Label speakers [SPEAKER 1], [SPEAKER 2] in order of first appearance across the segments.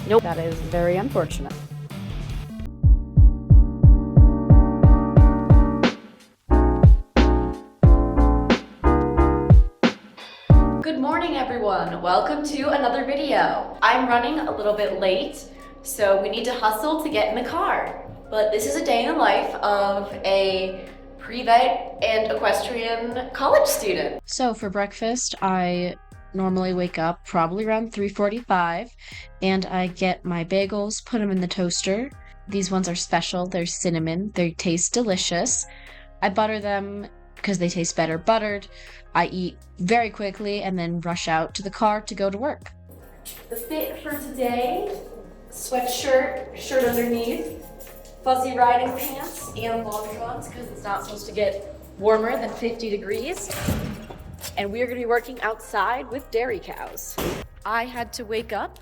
[SPEAKER 1] Nope. That is very unfortunate.
[SPEAKER 2] Good morning, everyone. Welcome to another video. I'm running a little bit late, so we need to hustle to get in the car. But this is a day in the life of a pre-vet and equestrian college student.
[SPEAKER 3] So for breakfast, I normally wake up probably around 3:45 and I get my bagels, put them in the toaster. These ones are special. They're cinnamon. They taste delicious. I butter them because they taste better buttered. I eat very quickly and then rush out to the car to go to work.
[SPEAKER 2] The fit for today, sweatshirt, shirt underneath, fuzzy riding pants, and long johns because it's not supposed to get warmer than 50 degrees. And we are going to be working outside with dairy cows. I had to wake up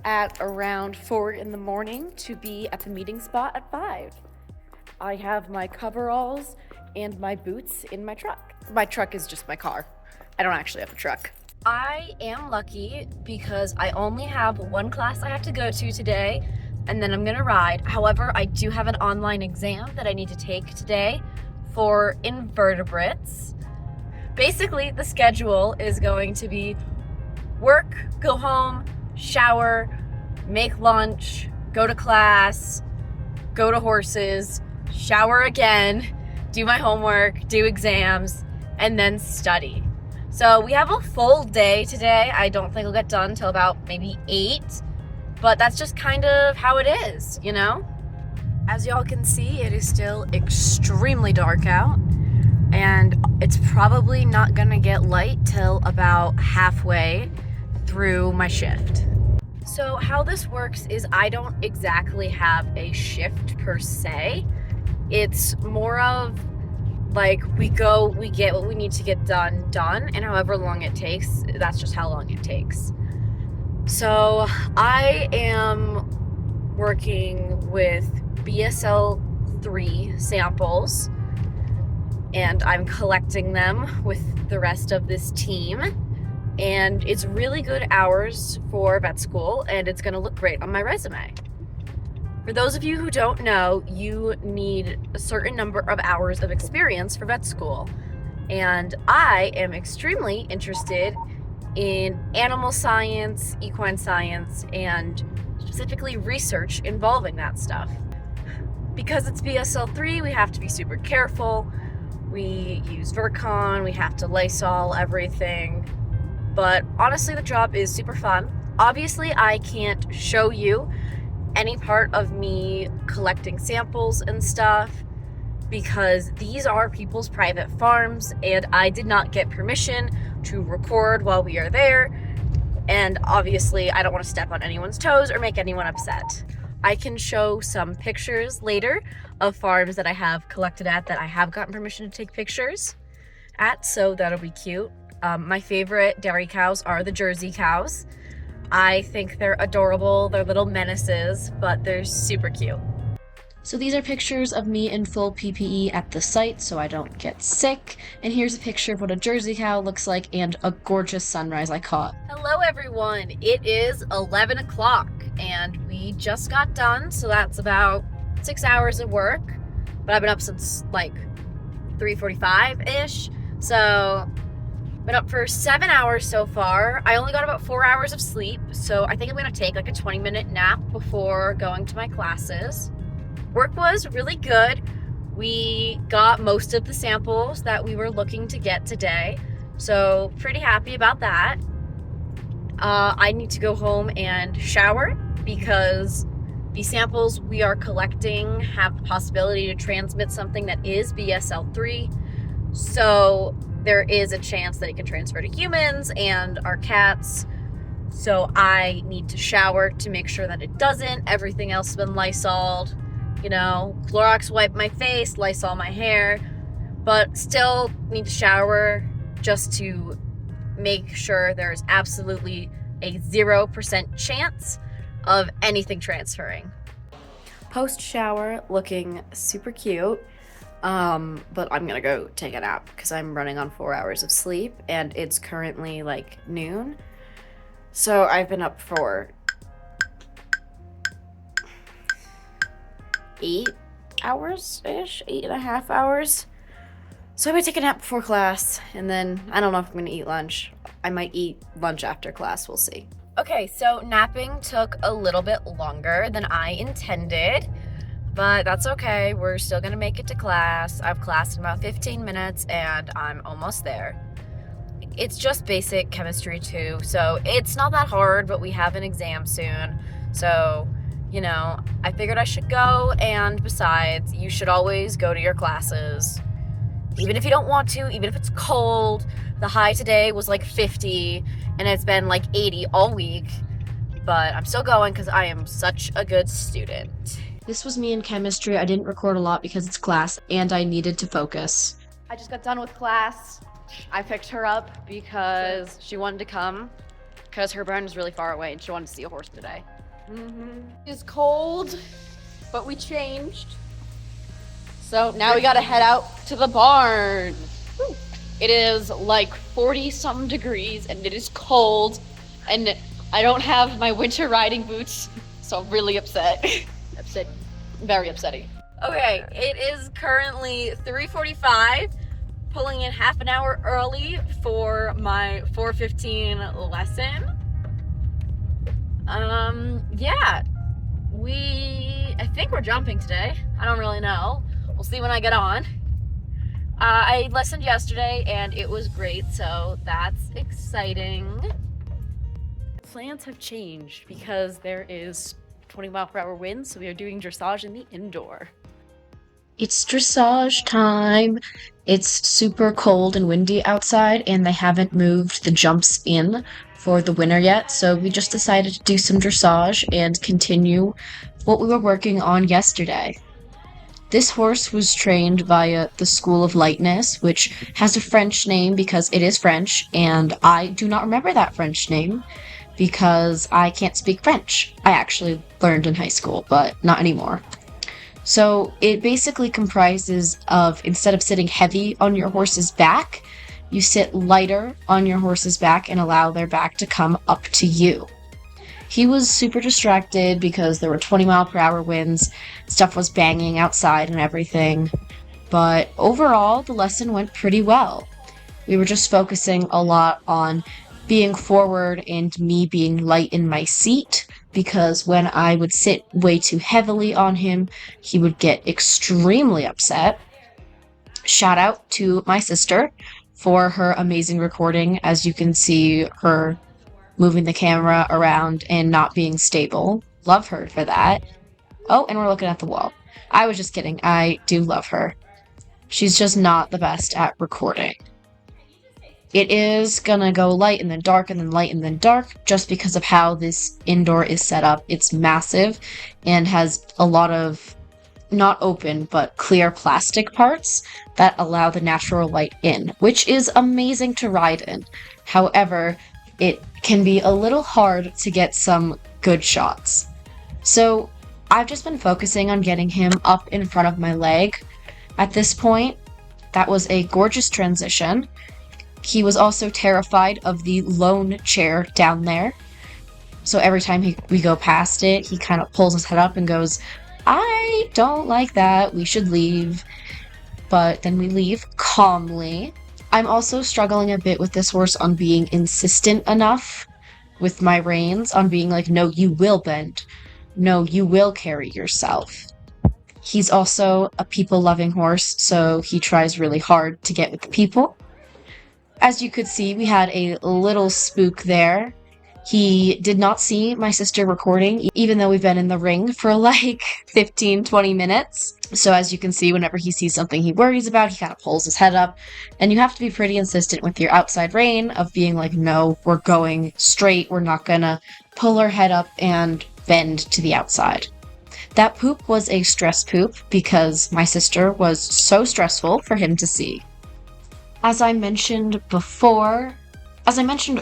[SPEAKER 2] at around 4 in the morning to be at the meeting spot at 5. I have my coveralls and my boots in my truck. My truck is just my car. I don't actually have a truck. I am lucky because I only have one class I have to go to today, and then I'm gonna ride. However, I do have an online exam that I need to take today for invertebrates. Basically, the schedule is going to be work, go home, shower, make lunch, go to class, go to horses, shower again, do my homework, do exams, and then study. So we have a full day today. I don't think I'll get done till about maybe 8, but that's just kind of how it is, you know? As y'all can see, it is still extremely dark out, and it's probably not gonna get light till about halfway through my shift. So how this works is I don't exactly have a shift per se. It's more of like we get what we need to get done, and however long it takes, that's just how long it takes. So I am working with BSL 3 samples, and I'm collecting them with the rest of this team. And it's really good hours for vet school, and it's gonna look great on my resume. For those of you who don't know, you need a certain number of hours of experience for vet school. And I am extremely interested in animal science, equine science, and specifically research involving that stuff. Because it's BSL 3, we have to be super careful. We use Virkon, we have to Lysol everything. But honestly, the job is super fun. Obviously, I can't show you any part of me collecting samples and stuff because these are people's private farms and I did not get permission to record while we are there. And obviously, I don't want to step on anyone's toes or make anyone upset. I can show some pictures later of farms that I have collected at that I have gotten permission to take pictures at, so that'll be cute. My favorite dairy cows are the Jersey cows. I think they're adorable. They're little menaces, but they're super cute.
[SPEAKER 3] So these are pictures of me in full PPE at the site so I don't get sick. And here's a picture of what a Jersey cow looks like and a gorgeous sunrise I caught.
[SPEAKER 2] Hello everyone, it is 11 o'clock and we just got done, so that's about 6 hours of work. But I've been up since like 3:45-ish, so been up for 7 hours so far. I only got about 4 hours of sleep, so I think I'm gonna take like a 20-minute nap before going to my classes. Work was really good. We got most of the samples that we were looking to get today, so pretty happy about that. I need to go home and shower because the samples we are collecting have the possibility to transmit something that is BSL 3, so there is a chance that it can transfer to humans and our cats. So I need to shower to make sure that it doesn't. Everything else has been Lysol'd. You know, Clorox wipe my face, Lysol my hair, but still need to shower just to make sure there's absolutely a 0% chance of anything transferring. Post shower looking super cute. But I'm gonna go take a nap because I'm running on 4 hours of sleep and it's currently like noon. So I've been up for
[SPEAKER 1] 8 hours-ish, 8.5 hours. So I might take a nap before class, and then I don't know if I'm gonna eat lunch. I might eat lunch after class, we'll see. Okay, so napping took a little bit longer than I intended, but that's okay. We're still gonna make it to class. I have class in about 15 minutes and I'm almost there. It's just basic chemistry too, so it's not that hard, but we have an exam soon. So, you know, I figured I should go, and besides, you should always go to your classes. Even if you don't want to, even if it's cold. The high today was like 50 and it's been like 80 all week, but I'm still going because I am such a good student.
[SPEAKER 3] This was me in chemistry. I didn't record a lot because it's class and I needed to focus.
[SPEAKER 1] I just got done with class. I picked her up because she wanted to come because her barn is really far away and she wanted to see a horse today. It's cold, but we changed. So now we gotta head out to the barn. Woo. It is like 40-something degrees and it is cold and I don't have my winter riding boots, so I'm really upset. Very upsetting. Okay, it is currently 3:45, pulling in half an hour early for my 4:15 lesson. Yeah, I think we're jumping today. I don't really know. We'll see when I get on. I listened yesterday and it was great, so that's exciting. Plans have changed because there is 20-mile-per-hour wind, so we are doing dressage in the indoor.
[SPEAKER 3] It's dressage time. It's super cold and windy outside, and they haven't moved the jumps in for the winter yet, so we just decided to do some dressage and continue what we were working on yesterday. This horse was trained via the School of Lightness, which has a French name because it is French, and I do not remember that French name because I can't speak French. I actually learned in high school, but not anymore. So it basically comprises of, instead of sitting heavy on your horse's back, you sit lighter on your horse's back and allow their back to come up to you. He was super distracted because there were 20-mile-per-hour winds, stuff was banging outside and everything, but overall the lesson went pretty well. We were just focusing a lot on being forward and me being light in my seat, because when I would sit way too heavily on him, he would get extremely upset. Shout out to my sister for her amazing recording. As you can see, her moving the camera around and not being stable. Love her for that. Oh, and we're looking at the wall. I was just kidding. I do love her. She's just not the best at recording. It is gonna go light and then dark and then light and then dark just because of how this indoor is set up. It's massive and has a lot of not open but clear plastic parts that allow the natural light in, which is amazing to ride in. However, it can be a little hard to get some good shots. So I've just been focusing on getting him up in front of my leg at this point. That was a gorgeous transition. He was also terrified of the lone chair down there. So every time we go past it, he kind of pulls his head up and goes, "I don't like that, we should leave." But then we leave calmly. I'm also struggling a bit with this horse on being insistent enough with my reins, on being like, no, you will bend. No, you will carry yourself. He's also a people-loving horse, so he tries really hard to get with the people. As you could see, we had a little spook there. He did not see my sister recording, even though we've been in the ring for like 15-20 minutes. So as you can see, whenever he sees something he worries about, he kind of pulls his head up. And you have to be pretty insistent with your outside rein of being like, no, we're going straight. We're not gonna pull our head up and bend to the outside. That poop was a stress poop because my sister was so stressful for him to see. As I mentioned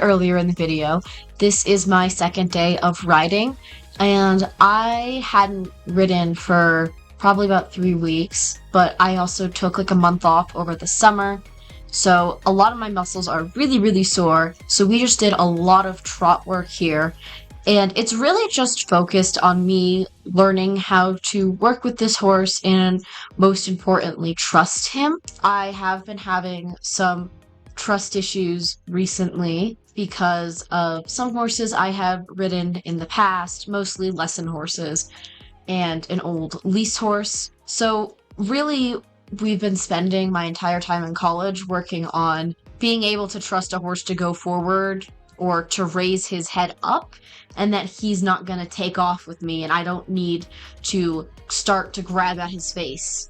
[SPEAKER 3] earlier in the video, this is my second day of riding, and I hadn't ridden for probably about 3 weeks, but I also took like a month off over the summer, so a lot of my muscles are really, really sore, so we just did a lot of trot work here, And it's really just focused on me learning how to work with this horse and, most importantly, trust him. I have been having some trust issues recently because of some horses I have ridden in the past, mostly lesson horses, and an old lease horse. So really, we've been spending my entire time in college working on being able to trust a horse to go forward or to raise his head up, and that he's not going to take off with me and I don't need to start to grab at his face.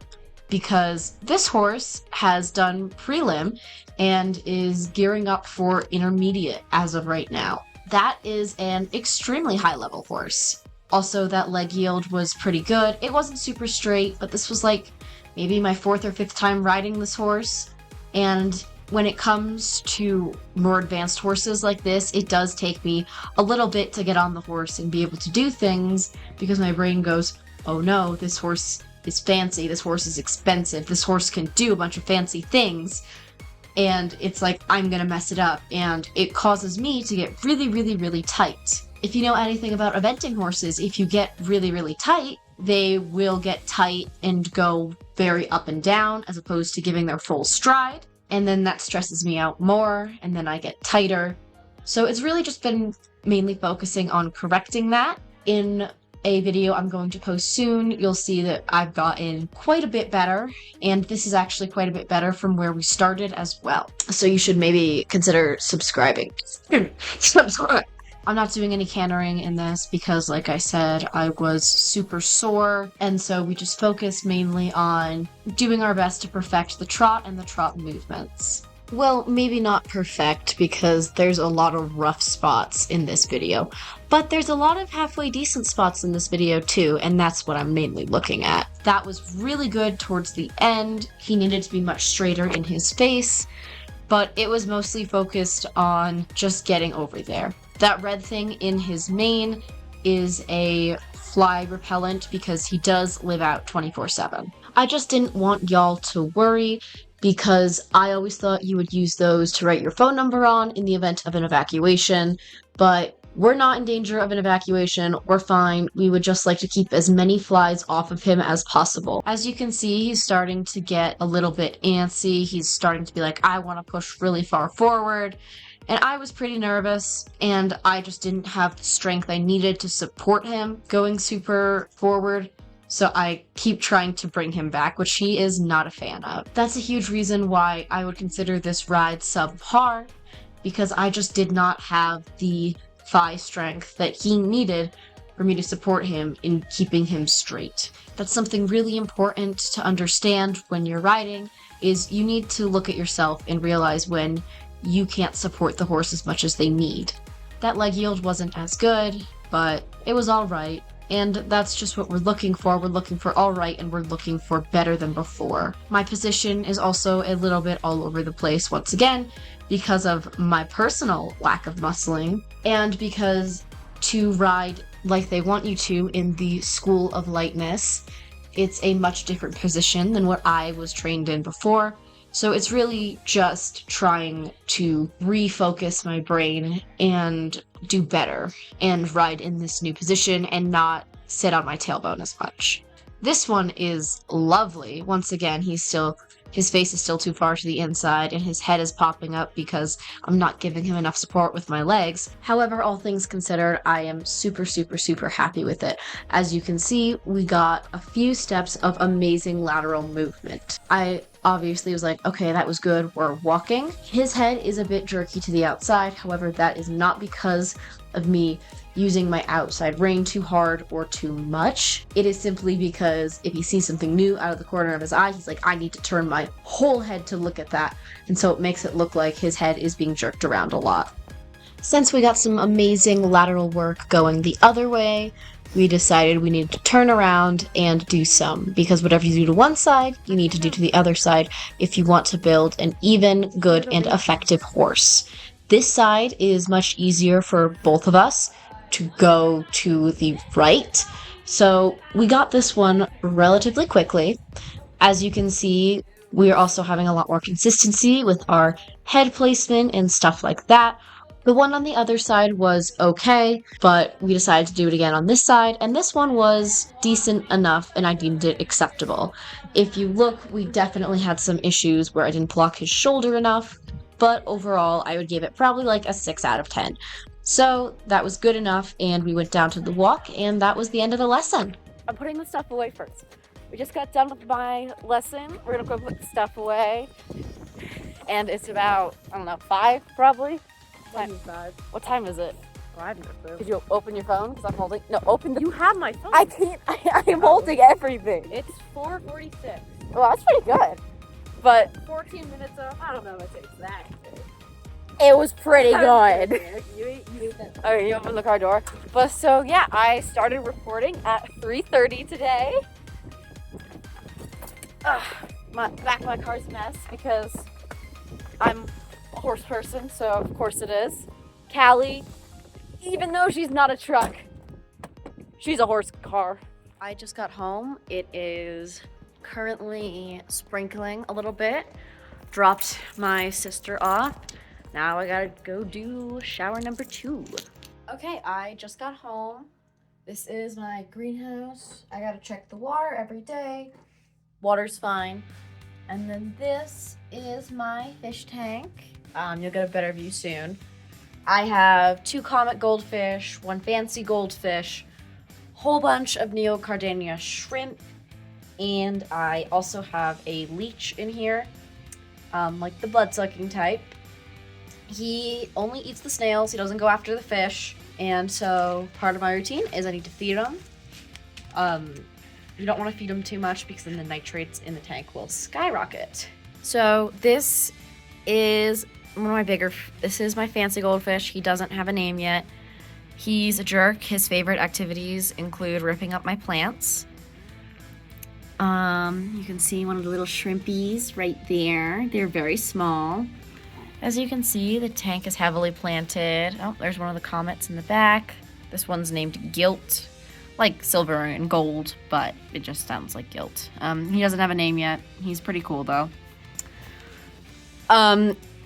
[SPEAKER 3] Because this horse has done prelim and is gearing up for intermediate as of right now. That is an extremely high level horse. Also, that leg yield was pretty good. It wasn't super straight, but this was like maybe my 4th or 5th time riding this horse. And when it comes to more advanced horses like this, it does take me a little bit to get on the horse and be able to do things because my brain goes, oh no, this horse is fancy, this horse is expensive, this horse can do a bunch of fancy things. And it's like, I'm gonna mess it up. And it causes me to get really, really, really tight. If you know anything about eventing horses, if you get really, really tight, they will get tight and go very up and down as opposed to giving their full stride. And then that stresses me out more, and then I get tighter. So it's really just been mainly focusing on correcting that. In a video I'm going to post soon, you'll see that I've gotten quite a bit better, and this is actually quite a bit better from where we started as well. So you should maybe consider subscribing. Subscribe! I'm not doing any cantering in this because, like I said, I was super sore, and so we just focused mainly on doing our best to perfect the trot and the trot movements. Well, maybe not perfect because there's a lot of rough spots in this video, but there's a lot of halfway decent spots in this video too, and that's what I'm mainly looking at. That was really good towards the end. He needed to be much straighter in his face, but it was mostly focused on just getting over there. That red thing in his mane is a fly repellent because he does live out 24/7. I just didn't want y'all to worry because I always thought you would use those to write your phone number on in the event of an evacuation, but we're not in danger of an evacuation, we're fine. We would just like to keep as many flies off of him as possible. As you can see, he's starting to get a little bit antsy. He's starting to be like, I want to push really far forward. And I was pretty nervous, and I just didn't have the strength I needed to support him going super forward. So I keep trying to bring him back, which he is not a fan of. That's a huge reason why I would consider this ride subpar, because I just did not have the thigh strength that he needed for me to support him in keeping him straight. That's something really important to understand when you're riding, is you need to look at yourself and realize when you can't support the horse as much as they need. That leg yield wasn't as good, but it was alright. And that's just what we're looking for. We're looking for alright, and we're looking for better than before. My position is also a little bit all over the place once again because of my personal lack of muscling, and because to ride like they want you to in the School of Lightness, it's a much different position than what I was trained in before. So it's really just trying to refocus my brain and do better and ride in this new position and not sit on my tailbone as much. This one is lovely. Once again, his face is still too far to the inside and his head is popping up because I'm not giving him enough support with my legs. However, all things considered, I am super, super, super happy with it. As you can see, we got a few steps of amazing lateral movement. I obviously was like, okay, that was good, we're walking. His head is a bit jerky to the outside, however, that is not because of me using my outside rein too hard or too much. It is simply because if he sees something new out of the corner of his eye, he's like, I need to turn my whole head to look at that. And so it makes it look like his head is being jerked around a lot. Since we got some amazing lateral work going the other way, we decided we needed to turn around and do some, because whatever you do to one side, you need to do to the other side if you want to build an even, good, and effective horse. This side is much easier for both of us to go to the right, so we got this one relatively quickly. As you can see, we are also having a lot more consistency with our head placement and stuff like that. The one on the other side was okay, but we decided to do it again on this side, and this one was decent enough, and I deemed it acceptable. If you look, we definitely had some issues where I didn't block his shoulder enough, but overall, I would give it probably like a 6 out of 10. So that was good enough, and we went down to the walk, and that was the end of the lesson.
[SPEAKER 2] I'm putting the stuff away first. We just got done with my lesson. We're gonna go put the stuff away. And it's about, I don't know, 5 probably? 5. What time is it?
[SPEAKER 4] Oh, I have no clue.
[SPEAKER 2] Could you open your phone? Because I'm holding, no, open the,
[SPEAKER 4] You have my phone.
[SPEAKER 2] I can't, I'm holding everything.
[SPEAKER 4] It's 4:46.
[SPEAKER 2] Well, that's pretty good. But
[SPEAKER 4] 14 minutes up. I don't know if it's exact.
[SPEAKER 2] it was pretty good.
[SPEAKER 4] You ate that.
[SPEAKER 2] Oh, you opened the car door. But so yeah, I started reporting at 3:30 today. My car's a mess because I'm a horse person, so of course it is. Callie, even though she's not a truck, she's a horse car.
[SPEAKER 1] I just got home. It is currently sprinkling a little bit. Dropped my sister off. Now I gotta go do shower number 2. Okay, I just got home. This is my greenhouse. I gotta check the water every day. Water's fine. And then this is my fish tank. You'll get a better view soon. I have 2 comet goldfish, 1 fancy goldfish, whole bunch of neocardinia shrimp, and I also have a leech in here, like the blood-sucking type. He only eats the snails, he doesn't go after the fish, and so part of my routine is I need to feed him. You don't want to feed him too much because then the nitrates in the tank will skyrocket. So this is one of my this is my fancy goldfish. He doesn't have a name yet. He's a jerk. His favorite activities include ripping up my plants. You can see one of the little shrimpies right there. They're very small. As you can see, the tank is heavily planted. Oh, there's one of the comets in the back. This one's named Gilt. Like silver and gold, but it just sounds like Gilt. He doesn't have a name yet. He's pretty cool though.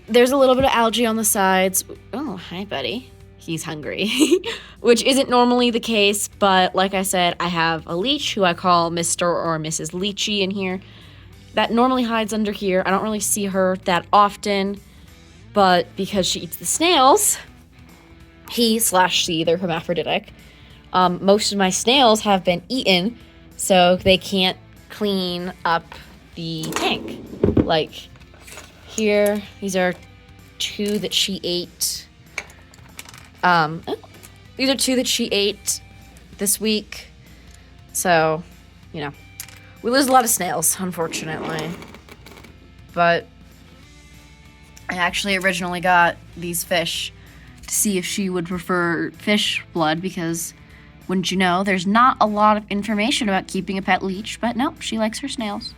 [SPEAKER 1] There's a little bit of algae on the sides. Oh, hi buddy. He's hungry, which isn't normally the case, but like I said, I have a leech who I call Mr. or Mrs. Leechy in here that normally hides under here. I don't really see her that often, but because she eats the snails, he/she, they're hermaphroditic. Most of my snails have been eaten, so they can't clean up the tank. Like here, these are 2 that she ate. These are 2 that she ate this week. So, you know, we lose a lot of snails, unfortunately. But I actually originally got these fish to see if she would prefer fish blood because, wouldn't you know, there's not a lot of information about keeping a pet leech, but nope, she likes her snails.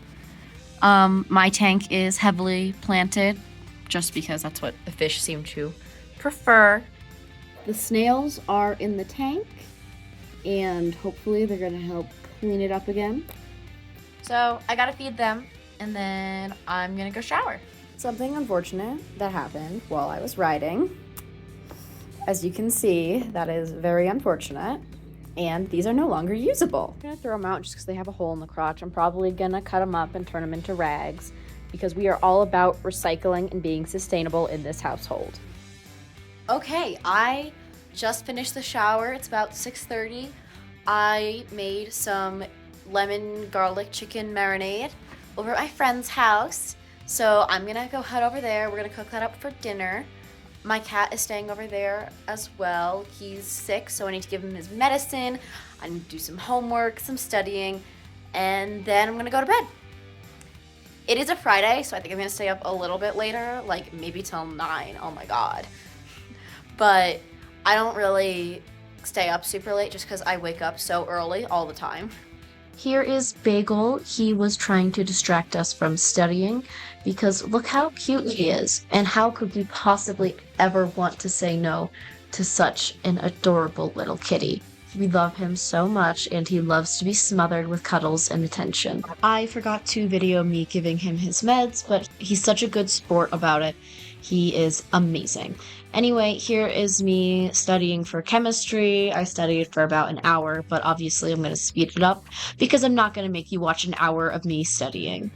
[SPEAKER 1] My tank is heavily planted just because that's what the fish seem to prefer. The snails are in the tank, and hopefully they're gonna help clean it up again. So I gotta feed them, and then I'm gonna go shower. Something unfortunate that happened while I was riding. As you can see, that is very unfortunate. And these are no longer usable. I'm gonna throw them out just because they have a hole in the crotch. I'm probably gonna cut them up and turn them into rags because we are all about recycling and being sustainable in this household. Okay, I just finished the shower. It's about 6:30. I made some lemon garlic chicken marinade over at my friend's house. So I'm gonna go head over there. We're gonna cook that up for dinner. My cat is staying over there as well. He's sick, so I need to give him his medicine. I need to do some homework, some studying, and then I'm gonna go to bed. It is a Friday, so I think I'm gonna stay up a little bit later, like maybe till 9. Oh my God. But I don't really stay up super late just because I wake up so early all the time.
[SPEAKER 3] Here is Bagel. He was trying to distract us from studying because look how cute he is, and how could we possibly ever want to say no to such an adorable little kitty. We love him so much, and he loves to be smothered with cuddles and attention. I forgot to video me giving him his meds, but he's such a good sport about it. He is amazing. Anyway, here is me studying for chemistry. I studied for about an hour, but obviously I'm going to speed it up because I'm not going to make you watch an hour of me studying.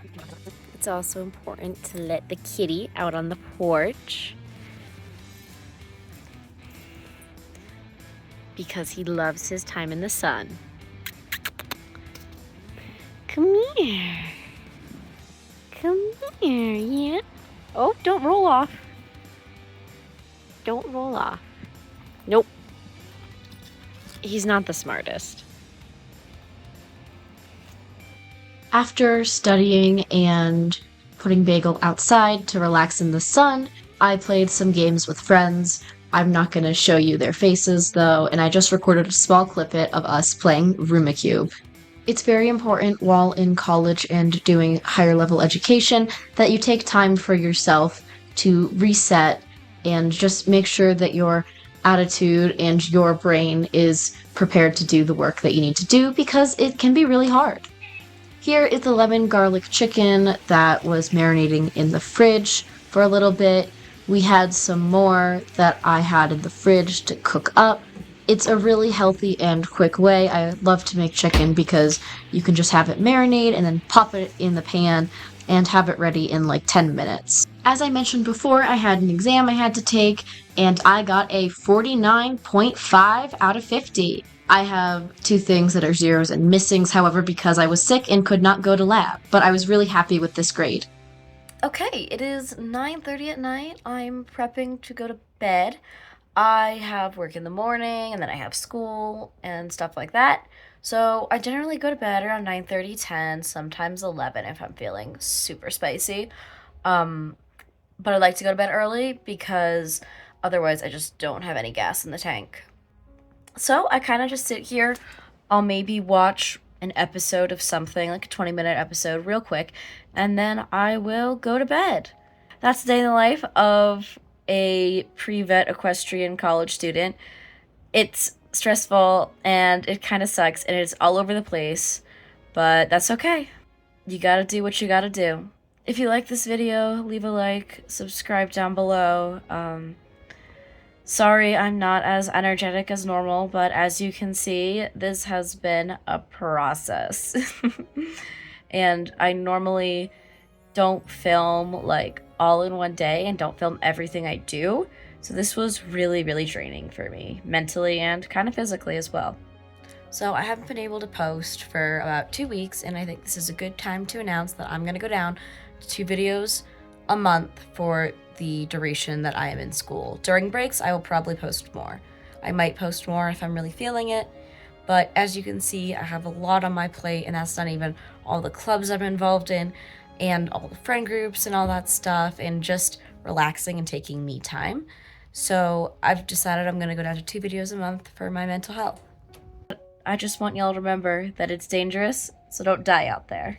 [SPEAKER 1] It's also important to let the kitty out on the porch because he loves his time in the sun. Come here. Come here, yeah. Oh, don't roll off. Don't roll off. Nope. He's not the smartest.
[SPEAKER 3] After studying and putting Bagel outside to relax in the sun, I played some games with friends. I'm not going to show you their faces though, and I just recorded a small clip of us playing Rumacube. It's very important while in college and doing higher level education that you take time for yourself to reset and just make sure that your attitude and your brain is prepared to do the work that you need to do because it can be really hard. Here is the lemon garlic chicken that was marinating in the fridge for a little bit. We had some more that I had in the fridge to cook up. It's a really healthy and quick way. I love to make chicken because you can just have it marinate and then pop it in the pan and have it ready in like 10 minutes. As I mentioned before, I had an exam I had to take and I got a 49.5 out of 50. I have 2 things that are zeros and missings, however, because I was sick and could not go to lab, but I was really happy with this grade.
[SPEAKER 1] Okay, it is 9:30 at night. I'm prepping to go to bed. I have work in the morning, and then I have school and stuff like that. So I generally go to bed around 9:30, 10, sometimes 11 if I'm feeling super spicy. But I like to go to bed early because otherwise I just don't have any gas in the tank. So I kind of just sit here. I'll maybe watch an episode of something, like a 20-minute episode real quick, and then I will go to bed. That's the day in the life of a pre-vet equestrian college student. It's stressful and it kind of sucks and it's all over the place, but that's okay. You gotta do what you gotta do. If you like this video, leave a like, subscribe down below. Sorry I'm not as energetic as normal, but as you can see, this has been a process. And I normally don't film like all in one day and don't film everything I do. So this was really, really draining for me, mentally and kind of physically as well. So I haven't been able to post for about 2 weeks, and I think this is a good time to announce that I'm gonna go down to 2 videos a month for the duration that I am in school. During breaks, I will probably post more. I might post more if I'm really feeling it, but as you can see, I have a lot on my plate, and that's not even all the clubs I'm involved in, and all the friend groups and all that stuff, and just relaxing and taking me time. So I've decided I'm gonna go down to 2 videos a month for my mental health. I just want y'all to remember that it's dangerous, so don't die out there.